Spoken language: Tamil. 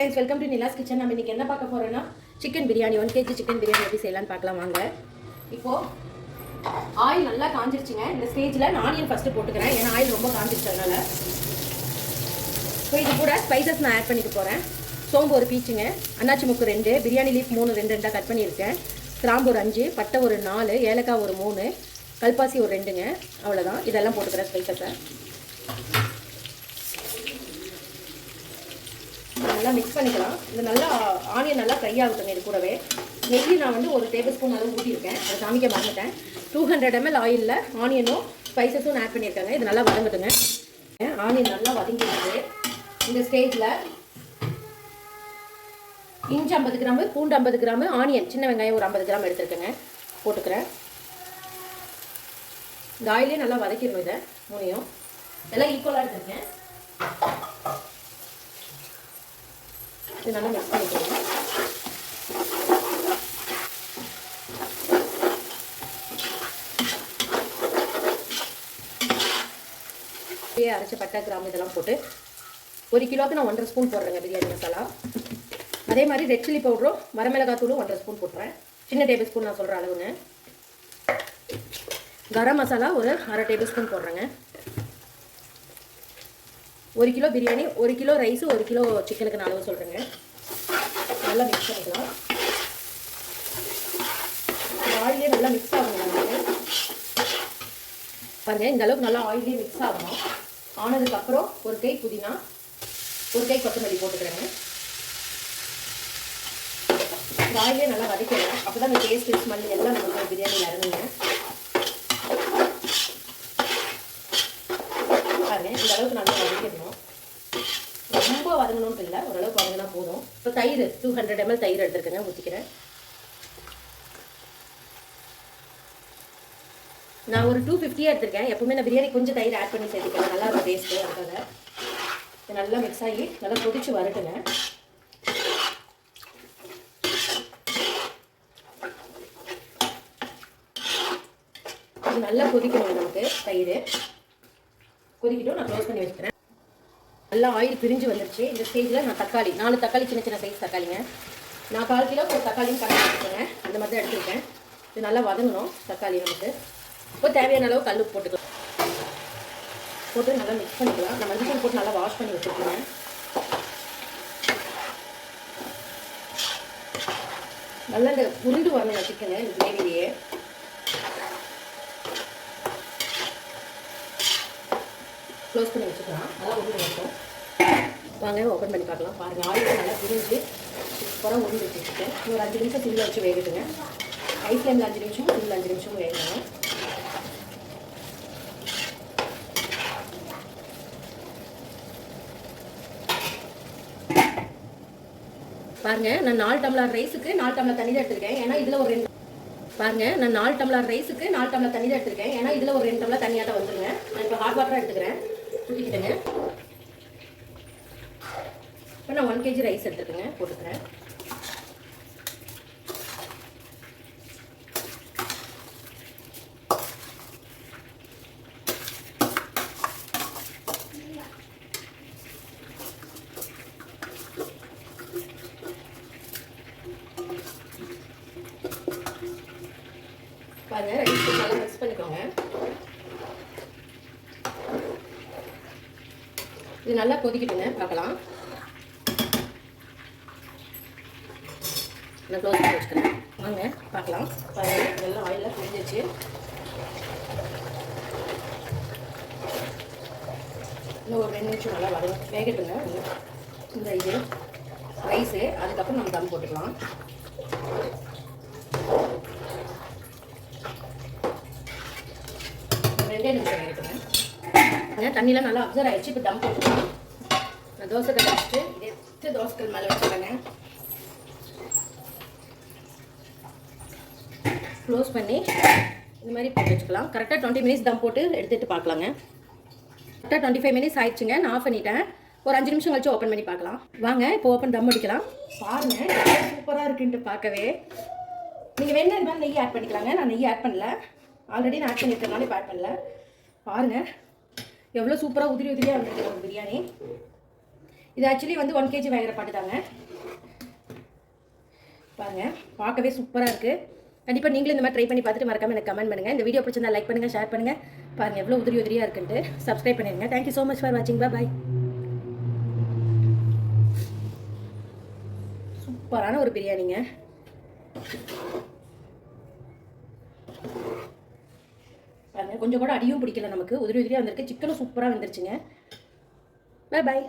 Friends, welcome to Nila's Kitchen. நம்ம இன்னைக்கு என்ன பார்க்க போறோம்னா chicken biryani 1 kg chicken biryani எப்படி செய்யலாம்னு பார்க்கலாம் வாங்க. இப்போ ஆயில் நல்லா காஞ்சிருச்சுங்க. இந்த ஸ்டேஜ்ல நான் ஆனியன் ஃபர்ஸ்ட் போட்டுக்கிறேன். ஏன்னா ஆயில் ரொம்ப காஞ்சிருச்சனால. இப்போ இது கூட ஸ்பைசஸ் நான் ஆட் பண்ணிக்க போறேன். சோம்பு ஒரு பீச்சுங்க, அன்னாச்சி முக்கு 2, பிரியாணி லீஃப் 3 ரெண்டா கட் பண்ணியிருக்கேன். கிராம்பு ஒரு 5, பட்டை ஒரு 4, ஏலக்காய் ஒரு 3, கல்பாசி ஒரு 2ங்க. அவ்வளோதான். இதெல்லாம் போட்டுக்கிறேன் ஸ்பைசஸை. நல்லா மிக்ஸ் பண்ணிக்கலாம். இது நல்லா ஆனியன் நல்லா ஃப்ரை ஆகுதுங்க. இது கூடவே நெய் நான் வந்து 1 டேபிள் ஸ்பூன் அளவு ஊற்றிருக்கேன். அதை காமிக்க மறந்துட்டேன். 200 ml ஆயிலில் ஆனியனும் ஸ்பைசஸும் ஆட் பண்ணியிருக்காங்க. இது நல்லா வதங்கட்டுங்க. ஆனியன் நல்லா வதங்கிடுது. இந்த ஸ்டேஜில் இஞ்சி 50 கிராம், பூண்டு 50 கிராம், ஆனியன் சின்ன வெங்காயம் ஒரு 50 கிராம் எடுத்துருக்கேங்க. போட்டுக்கிறேன். இந்த ஆயிலே நல்லா வதக்கிடுவோம். இதை மூணையும் எல்லாம் ஈக்குவலாக எடுத்துருக்கேன். இது நல்லா மிக்ஸ் பண்ணிக்கலாம். அரைச்ச பட்டை கிராம் இதெல்லாம் போட்டு 1 கிலோவுக்கு நான் 1.5 ஸ்பூன் போடுறேங்க பிரியாணி மசாலா. அதே மாதிரி ரெட் சில்லி பவுடரும் வரமிளகாய் தூளும் 1.5 ஸ்பூன் போட்டுறேன். சின்ன டேபிள் ஸ்பூன் நான் சொல்கிற அளவுங்க. கரம் மசாலா ஒரு 1/2 டேபிள் ஸ்பூன் போடுறேங்க. 1 kilo biryani, 1 kilo rice, 1 kilo சிக்கனுக்கு நான் அளவு சொல்கிறேங்க. நல்லா மிக்ஸ் பண்ணிக்கலாம். ஆயிலே நல்லா மிக்ஸ் ஆகணும் நமக்கு. பாருங்கள், இந்த அளவுக்கு நல்லா ஆயிலே மிக்ஸ் ஆகணும். ஆனதுக்கப்புறம் ஒரு கை புதினா, ஒரு கை கொத்தமல்லி போட்டுக்கிறேங்க. இந்த ஆயிலே நல்லா வதக்கிறேன். அப்போ தான் இந்த டேஸ்ட் ஸ்மெல் எல்லாம் நமக்கு பிரியாணியில் இறங்குங்க. பாருங்கள், இந்த அளவுக்கு நல்லா வதக்கிடணும். ரொம்ப வதங்கணும்னு இல்லை, ஓரளவுக்கு வதங்கினா போதும். இப்போ தயிர் 200 ml தயிர் எடுத்துருக்கேங்க, ஊற்றிக்கிறேன். நான் ஒரு 250 எடுத்துருக்கேன். எப்பவுமே நான் பிரியாணி கொஞ்சம் தயிர் ஆட் பண்ணி சேர்த்துக்கிறேன். நல்லா இருக்கும் டேஸ்ட்டு. அதுக்காக இது நல்லா மிக்ஸ் ஆகி நல்லா கொதிச்சு வரட்டுங்க. இது நல்லா கொதிக்கணும் நமக்கு. தயிர் கொதிக்கிட்டும். நான் க்ளோஸ் பண்ணி வச்சுக்கிறேன். நல்லா ஆயில் பிரிஞ்சு வந்துருச்சு. இந்த ஸ்டேஜில் நான் தக்காளி 4 தக்காளி சின்ன சின்ன சைஸ் தக்காளிங்க. நான் 1/4 கிலோ ஒரு தக்காளியும் கட் பண்ணிட்டுருக்கேங்க. இந்த மாதிரி தான் எடுத்துருக்கேன். இது நல்லா வதங்கணும் தக்காளி நமக்கு. இப்போ தேவையான அளவு கல் போட்டுக்கலாம். போட்டு நல்லா மிக்ஸ் பண்ணிக்கலாம். நான் மஞ்சள் போட்டு நல்லா வாஷ் பண்ணி வச்சுருக்கேன். நல்லா இந்த உருண்டு வரணும் சிக்கனு இந்த கிரேவிலேயே. க்ளோஸ் பண்ணி வச்சுக்கலாம். நல்லா உருண்டு வரட்டும். வாங்க ஓப்பன் பண்ணி பார்க்கலாம். பாருங்கள், ஆயில் நல்லா பிரிஞ்சு சூப்பராக உருண்டு வச்சுருக்கேன். ஒரு 5 நிமிஷம் சிம்மில் வச்சு வேகட்டுங்க. ஹை ஃப்ளேமில் 5 நிமிஷமும், சிம்மில் 5 நிமிஷமும் வேகணும். பாருங்கள், நான் 4 டம்ளர் ரைஸுக்கு 4 டம்ளர் தண்ணி தான் எடுத்துருக்கேன். ஏன்னா இதில் ஒரு 2 பாருங்கள், நான் 4 டம்ளர் ரைஸுக்கு 4 டம்ளர் தண்ணி தான் எடுத்துருக்கேன். ஏன்னா இதில் ஒரு 2 டம்ளர் தண்ணியாட்ட வந்துருங்க. நான் இப்போ ஹாட் வாட்டராக எடுத்துக்கிறேன். ஊற்றிக்கிட்டேங்க. இப்போ நான் 1 kg ரைஸ் எடுத்துக்கேங்க, போட்டுக்கிறேன். பாருங்க, ரைஸ் நல்லா மிக்ஸ் பண்ணிக்கோங்க. இது நல்லா கொதிக்கிட்டுங்க, பார்க்கலாம். நான் க்ளோஸ் பண்ணி வச்சுக்கிறேன். வாங்க பார்க்கலாம். பாருங்கள், நல்லா ஆயிலில் பிரிஞ்சிச்சு. இன்னும் ஒரு 2 நிமிஷம் நல்லா வேகட்டுங்க. இந்த இது ரைஸு, அதுக்கப்புறம் நம்ம தம் போட்டுக்கலாம். ரெண்டே நிமிஷம் வேகட்டுங்க. தண்ணியெலாம் நல்லா அப்சர்வ் ஆகிடுச்சு. இப்போ தம் போட்டுக்கலாம். நான் தோசை கல் வச்சுட்டு எடுத்து தோசைக்கல் மேலே வச்சுக்கிறேங்க. க்ளோஸ் பண்ணி இந்த மாதிரி போட்டு வச்சுக்கலாம். கரெக்டாக 20 மினிட்ஸ் தம் போட்டு எடுத்துகிட்டு பார்க்கலாங்க. கரெக்டாக 25 மினிட்ஸ் ஆயிடுச்சுங்க. நான் ஆஃப் பண்ணிட்டேன். ஒரு 5 நிமிஷம் கழிச்சு ஓப்பன் பண்ணி பார்க்கலாம். வாங்க இப்போ ஓப்பன் தம் அடிக்கலாம். பாருங்கள், சூப்பராக இருக்குன்ட்டு பார்க்கவே. நீங்கள் வேணா இந்த மாதிரி நெய் ஆட் பண்ணிக்கலாங்க. நான் நெய் ஆட் பண்ணல. ஆல்ரெடி நான் ஆட் பண்ணியிருக்கனால இப்போ ஆட் பண்ணல. பாருங்கள், எவ்வளோ சூப்பராக உதிரி உதிரியாக வந்துருக்கு பிரியாணி. இது ஆக்சுவலி வந்து 1 kg வேகிற பாட்டு தாங்க. பாருங்கள், பார்க்கவே சூப்பராக இருக்குது. கண்டிப்பாக நீங்களும் இந்த மாதிரி ட்ரை பண்ணி பார்த்துட்டு மறக்காமல் எனக்கு கமெண்ட் பண்ணுங்கள். இந்த வீடியோ பிடிச்சிருந்தா லைக் பண்ணுங்கள், ஷேர் பண்ணுங்கள். பாருங்கள் எவ்வளோ உதிரி உதிரியாக இருக்குன்ட்டு. சப்ஸ்கிரைப் பண்ணிடுங்க. தேங்க்யூ ஸோ மச் ஃபார் வாட்சிங். பாய். சூப்பரான ஒரு பிரியாணிங்க. பாருங்கள், கொஞ்சம் கூட அடியும் பிடிக்கல, நமக்கு உதிரி உதிரியாக வந்திருக்கு. சிக்கனும் சூப்பராக வந்துருச்சுங்க. பாய்.